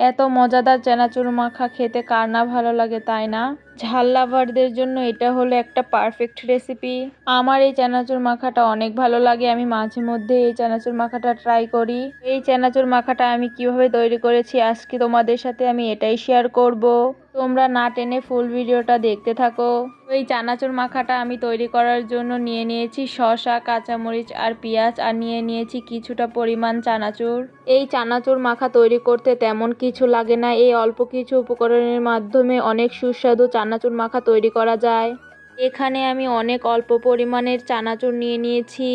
এত মজাদার চানাচুর মাখা খেতে কার না ভালো লাগে, তাই না? ঝাল লাভারদের জন্য এটা হলো একটা পারফেক্ট রেসিপি। আমার এই চানাচুর মাখাটা অনেক ভালো লাগে। আমি মাঝে মধ্যে এই চানাচুর মাখাটা ট্রাই করি। এই চানাচুর মাখাটা আমি কিভাবে তৈরি করেছি আজকে তোমাদের সাথে আমি এটাই শেয়ার করব। তোমরা না টেনে ফুল ভিডিওটা দেখতে থাকো। এই চানাচুর মাখাটা আমি তৈরি করার জন্য নিয়ে নিয়েছি শসা, কাঁচামরিচ আর পেঁয়াজ, আর নিয়ে নিয়েছি কিছুটা পরিমাণ চানাচুর। এই চানাচুর মাখা তৈরি করতে তেমন কিছু লাগে না। এই অল্প কিছু উপকরণের মাধ্যমে অনেক সুস্বাদু চানাচুর মাখা তৈরি করা যায়। এখানে আমি অনেক অল্প পরিমাণের চানাচুর নিয়ে নিয়েছি।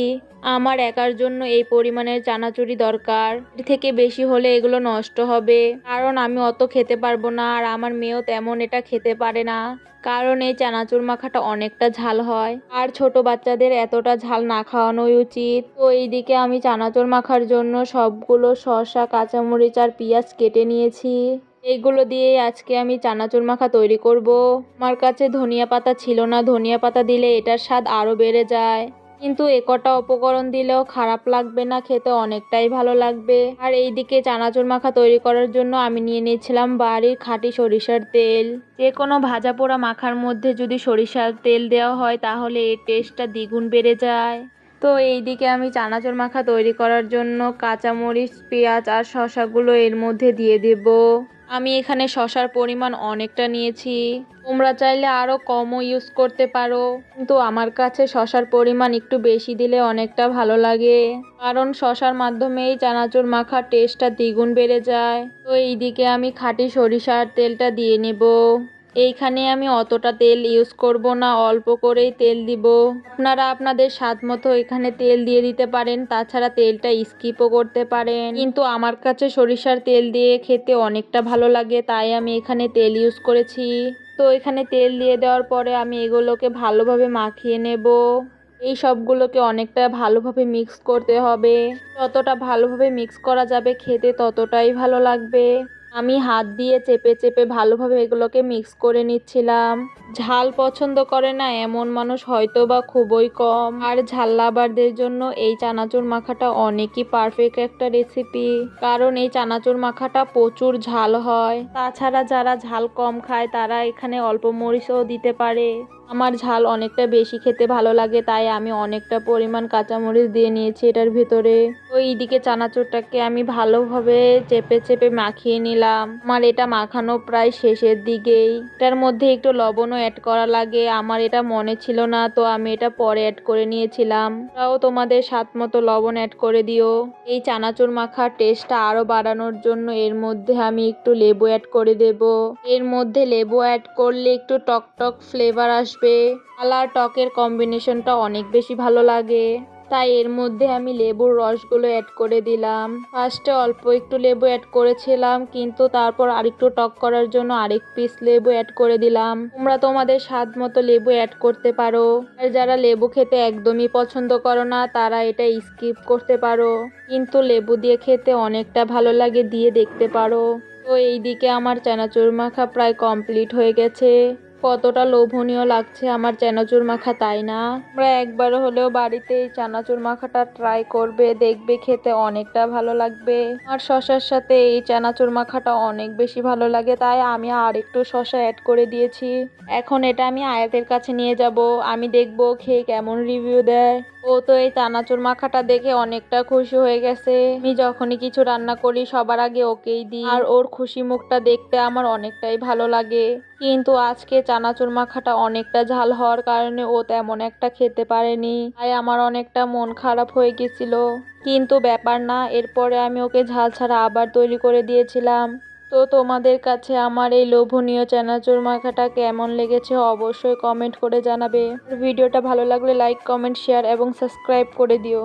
আমার একার জন্য এই পরিমাণের চানাচুরই দরকার। এর থেকে বেশি হলে এগুলো নষ্ট হবে, কারণ আমি অত খেতে পারবো না, আর আমার মেয়েও তেমন এটা খেতে পারে না, কারণ এই চানাচুর মাখাটা অনেকটা ঝাল হয়, আর ছোট বাচ্চাদের এতটা ঝাল না খাওয়ানোই উচিত। তো এইদিকে আমি চানাচুর মাখার জন্য সবগুলো শসা, কাঁচামরিচ আর পেঁয়াজ কেটে নিয়েছি। এইগুলো দিয়ে আজকে আমি চানাচুর মাখা তৈরি করব। আমার কাছে ধনিয়া পাতা ছিল না, ধনিয়া পাতা দিলে এটার স্বাদ আরও বেড়ে যায়, কিন্তু কটা উপকরণ দিলেও খারাপ লাগবে না, খেতে অনেকটাই ভালো লাগবে। আর এইদিকে চানাচুর মাখা তৈরি করার জন্য আমি নিয়ে নিয়েছিলাম বাড়ির খাঁটি সরিষার তেল। যে কোনো ভাজা পোড়া মাখার মধ্যে যদি সরিষার তেল দেওয়া হয় তাহলে এর টেস্টটা দ্বিগুণ বেড়ে যায়। তো এইদিকে আমি চানাচুর মাখা তৈরি করার জন্য কাঁচামরিচ, পেঁয়াজ আর শসাগুলো এর মধ্যে দিয়ে দেব। আমি এখানে শসার পরিমাণ অনেকটা নিয়েছি, তোমরা চাইলে আরও কমও ইউজ করতে পারো, কিন্তু আমার কাছে শসার পরিমাণ একটু বেশি দিলে অনেকটা ভালো লাগে, কারণ শসার মাধ্যমে এই চানাচুর মাখার টেস্টটা দ্বিগুণ বেড়ে যায়। তো এইদিকে আমি খাঁটি সরিষার তেলটা দিয়ে নেব। এইখানে আমি অতটা তেল ইউজ করব না, অল্প করেই তেল দিব। আপনারা আপনাদের স্বাদ মতো এখানে তেল দিয়ে দিতে পারেন, তাছাড়া তেলটা স্কিপও করতে পারেন, কিন্তু আমার কাছে সরিষার তেল দিয়ে খেতে অনেকটা ভালো লাগে, তাই আমি এখানে তেল ইউজ করেছি। তো এখানে তেল দিয়ে দেওয়ার পরে আমি এগুলোকে ভালোভাবে মাখিয়ে নেব। এই সবগুলোকে অনেকটা ভালোভাবে মিক্স করতে হবে, যতটা ভালোভাবে মিক্স করা যাবে খেতে ততটাই ভালো লাগবে। আমি হাত দিয়ে চেপে চেপে ভালোভাবে এগুলোকে মিক্স করে নিচ্ছিলাম। ঝাল পছন্দ করে না এমন মানুষ হয়তো বা খুবই কম, আর ঝাল লাভারদের জন্য এই চানাচুর মাখাটা অনেকই পারফেক্ট একটা রেসিপি, কারণ এই চানাচুর মাখাটা প্রচুর ঝাল হয়। তাছাড়া যারা ঝাল কম খায় তারা এখানে অল্প মরিচও দিতে পারে। আমার ঝাল অনেকটা বেশি খেতে ভালো লাগে, তাই আমি অনেকটা পরিমাণ কাঁচামরিচ দিয়ে নিয়েছি এটার ভিতরে। তো এইদিকে চানাচুরটাকে আমি ভালোভাবে চেপে চেপে মাখিয়ে নিলাম। আমার এটা মাখানো প্রায় শেষের দিকেই। এটার মধ্যে একটু লবণও অ্যাড করা লাগে, আমার এটা মনে ছিল না, তো আমি এটা পরে অ্যাড করে নিয়েছিলাম। তাও তোমাদের স্বাদ মতো লবণ অ্যাড করে দিও। এই চানাচুর মাখার টেস্টটা আরও বাড়ানোর জন্য এর মধ্যে আমি একটু লেবু অ্যাড করে দেব। এর মধ্যে লেবু অ্যাড করলে একটু টক টক ফ্লেভার আসবে, আর টকের কম্বিনেশনটা অনেক বেশি ভালো লাগে, তাই এর মধ্যে আমি লেবুর রসগুলো অ্যাড করে দিলাম। ফার্স্টে অল্প একটু লেবু অ্যাড করেছিলাম, কিন্তু তারপর আরেকটু টক করার জন্য আরেক পিস লেবু অ্যাড করে দিলাম। তোমরা তোমাদের স্বাদ মতো লেবু অ্যাড করতে পারো, আর যারা লেবু খেতে একদমই পছন্দ করো না তারা এটা স্কিপ করতে পারো, কিন্তু লেবু দিয়ে খেতে অনেকটা ভালো লাগে, দিয়ে দেখতে পারো। তো এইদিকে আমার চানাচুর মাখা প্রায় কমপ্লিট হয়ে গেছে। কতটা লোভনীয় লাগছে আমার চানাচুর মাখা, তাই না? তোমরা একবার হলেও বাড়িতে এই চানাচুর মাখাটা ট্রাই করবে, দেখবে খেতে অনেকটা ভালো লাগবে। আর শসার সাথে এই চানাচুর মাখাটা অনেক বেশি ভালো লাগে, তাই আমি আর একটু শসা অ্যাড করে দিয়েছি। এখন এটা আমি আয়াতের কাছে নিয়ে যাব, আমি দেখবো খেয়ে কেমন রিভিউ দেয়। ও তো এই চানাচুর মাখাটা দেখে অনেকটা খুশি হয়ে গেছে। আমি যখনই কিছু রান্না করি সবার আগে ওকেই দিই, আর ওর খুশি মুখটা দেখতে আমার অনেকটাই ভালো লাগে। কিন্তু আজকে চানাচুর মাখাটা অনেকটা ঝাল হওয়ার কারণে ও তেমন একটা খেতে পারেনি, তাই আমার অনেকটা মন খারাপ হয়ে গেছিল, কিন্তু ব্যাপার না, এরপরে আমি ওকে ঝাল ছাড়া আবার তৈরি করে দিয়েছিলাম। তো তোমাদের কাছে আমার এই লোভনীয় চানাচুর মাখাটা কেমন লেগেছে অবশ্যই কমেন্ট করে জানাবে। ভিডিওটা ভালো লাগলে লাইক, কমেন্ট, শেয়ার এবং সাবস্ক্রাইব করে দিও।